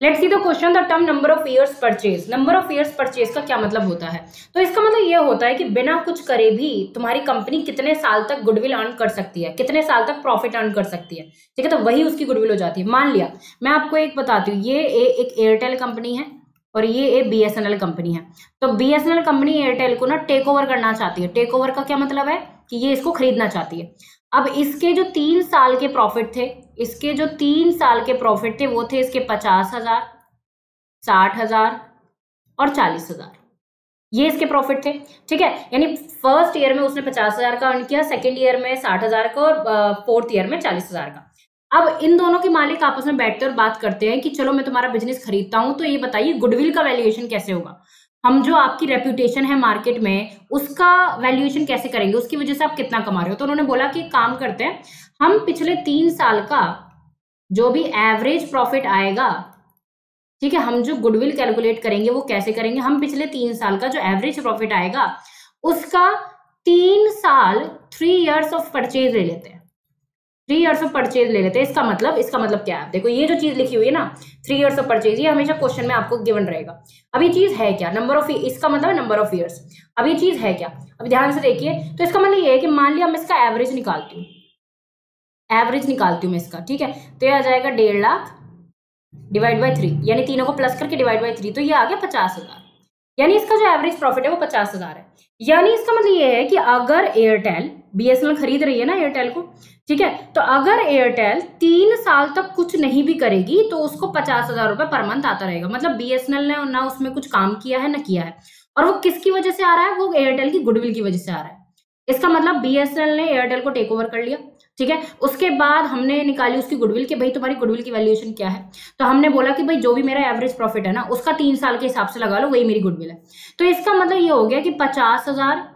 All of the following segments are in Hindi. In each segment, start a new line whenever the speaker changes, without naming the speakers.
Let's see the question, the term number of years purchase. Number of years purchase का क्या मतलब होता है? तो इसका मतलब ये होता है कि बिना कुछ करे भी तुम्हारी कंपनी कितने साल तक गुडविल अर्न कर सकती है, कितने साल तक प्रॉफिट अर्न कर सकती है, ठीक है, तो वही उसकी गुडविल हो जाती है। मान लिया मैं आपको एक बताती हूँ, ये एक एयरटेल कंपनी है और ये एक BSNL कंपनी है। तो BSNL कंपनी एयरटेल को ना टेक ओवर करना चाहती है। टेक ओवर का क्या मतलब है कि ये इसको खरीदना चाहती है। अब इसके जो 3 साल के प्रॉफिट थे, इसके जो 3 साल के प्रॉफिट थे वो थे इसके 50,000, 60,000 और 40,000। ये इसके प्रॉफिट थे, ठीक है। यानी फर्स्ट ईयर में उसने 50,000 का अर्न किया, सेकेंड ईयर में 60,000 का और फोर्थ ईयर में 40,000 का। अब इन दोनों के मालिक आपस में बैठते और बात करते हैं कि चलो मैं तुम्हारा बिजनेस खरीदता हूं, तो ये बताइए गुडविल का वैल्यूएशन कैसे होगा, हम जो आपकी रेप्यूटेशन है मार्केट में उसका वैल्यूएशन कैसे करेंगे, उसकी वजह से आप कितना कमा रहे हो। तो उन्होंने बोला कि काम करते हैं, हम पिछले 3 साल का जो भी एवरेज प्रॉफिट आएगा, ठीक है, हम जो गुडविल कैलकुलेट करेंगे वो कैसे करेंगे, हम पिछले 3 साल का जो एवरेज प्रॉफिट आएगा उसका 3 साल 3 इयर्स ऑफ परचेज ले लेते हैं, 3 इयर्स ऑफ परचेज ले लेते हैं। इसका मतलब क्या है? देखो ये जो चीज लिखी हुई है ना 3 इयर्स ऑफ परचेज, ये हमेशा क्वेश्चन में आपको गिवन रहेगा। अब ये चीज है क्या? नंबर ऑफ, इसका मतलब नंबर ऑफ ईयर्स। अब ये चीज है क्या? अब ध्यान से देखिए, तो इसका मतलब ये है कि मान लिया मैं इसका एवरेज निकालती हूँ, मैं इसका, ठीक है, तो ये आ जाएगा 1.5 लाख डिवाइड बाई 3, यानी तीनों को प्लस करके डिवाइड बाई 3, तो ये आ गया 50,000। यानी इसका जो एवरेज प्रॉफिट है वो 50,000 है। यानी इसका मतलब ये है कि अगर एयरटेल, BSNL खरीद रही है ना एयरटेल को, ठीक है, तो अगर एयरटेल 3 साल तक कुछ नहीं भी करेगी तो उसको 50,000 रुपए पर मंथ आता रहेगा। मतलब BSNL ने ना उसमें कुछ काम किया है ना किया है, और वो किसकी वजह से आ रहा है? वो एयरटेल की गुडविल की वजह से आ रहा है। इसका मतलब BSNL ने एयरटेल को टेक ओवर कर लिया, ठीक है। उसके बाद हमने निकाली उसकी गुडविल कि भाई तुम्हारी गुडविल की वैल्यूएशन क्या है, तो हमने बोला कि भाई जो भी मेरा एवरेज प्रॉफिट है ना उसका 3 साल के हिसाब से लगा लो, वही मेरी गुडविल है। तो इसका मतलब ये हो गया कि 50,000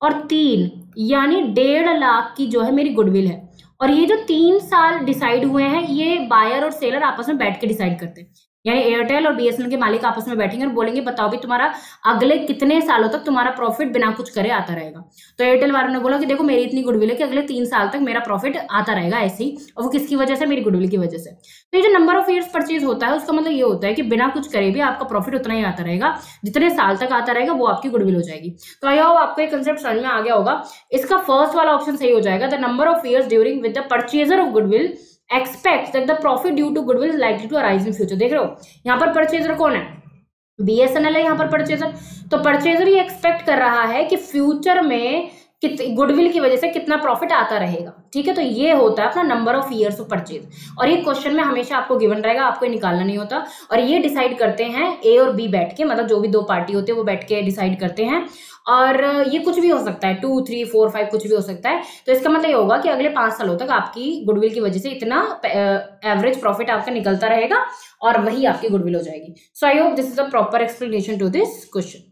और 3 यानी 1.5 लाख की जो है मेरी गुडविल है। और ये जो 3 साल डिसाइड हुए हैं ये बायर और सेलर आपस में बैठ के डिसाइड करते हैं। यानी एयरटेल और BSNL के मालिक आपस में बैठेंगे और बोलेंगे बताओ भी तुम्हारा अगले कितने सालों तक तुम्हारा प्रॉफिट बिना कुछ करे आता रहेगा। तो एयरटेल वालों ने बोला कि देखो मेरी इतनी गुडविल है कि अगले 3 साल तक मेरा प्रॉफिट आता रहेगा ऐसे ही, और वो किसकी वजह से? मेरी गुडविल की वजह से। तो ये जो नंबर ऑफ ईयर्स परचेज होता है उसका मतलब ये होता है कि बिना कुछ करे भी आपका प्रॉफिट उतना ही आता रहेगा, जितने साल तक आता रहेगा वो आपकी गुडविल हो जाएगी। तो आई होप आपको ये कंसेप्ट समझ में आ गया होगा। इसका फर्स्ट वाला ऑप्शन सही हो जाएगा, the number of years during with the purchaser of goodwill expects that the profit due to goodwill is likely to arise in future। देख रहे हो यहाँ पर परचेजर कौन है? BSNL है यहाँ पर परचेजर। तो परचेजर ये एक्सपेक्ट कर रहा है कि फ्यूचर में गुडविल की वजह से कितना प्रॉफिट आता रहेगा, ठीक है। तो ये होता है अपना number of years of purchase, और ये क्वेश्चन में हमेशा आपको गिवन रहेगा, आपको निकालना नहीं होता। और ये डिसाइड करते हैं A और B बैठ के, मतलब जो भी 2 पार्टी होते हैं वो बैठ के डिसाइड करते हैं। और ये कुछ भी हो सकता है, 2, 3, 4, 5 कुछ भी हो सकता है। तो इसका मतलब ये होगा कि अगले 5 सालों तक आपकी गुडविल की वजह से इतना एवरेज प्रॉफिट आपका निकलता रहेगा और वही आपकी गुडविल हो जाएगी। So I hope this is a proper explanation to this question.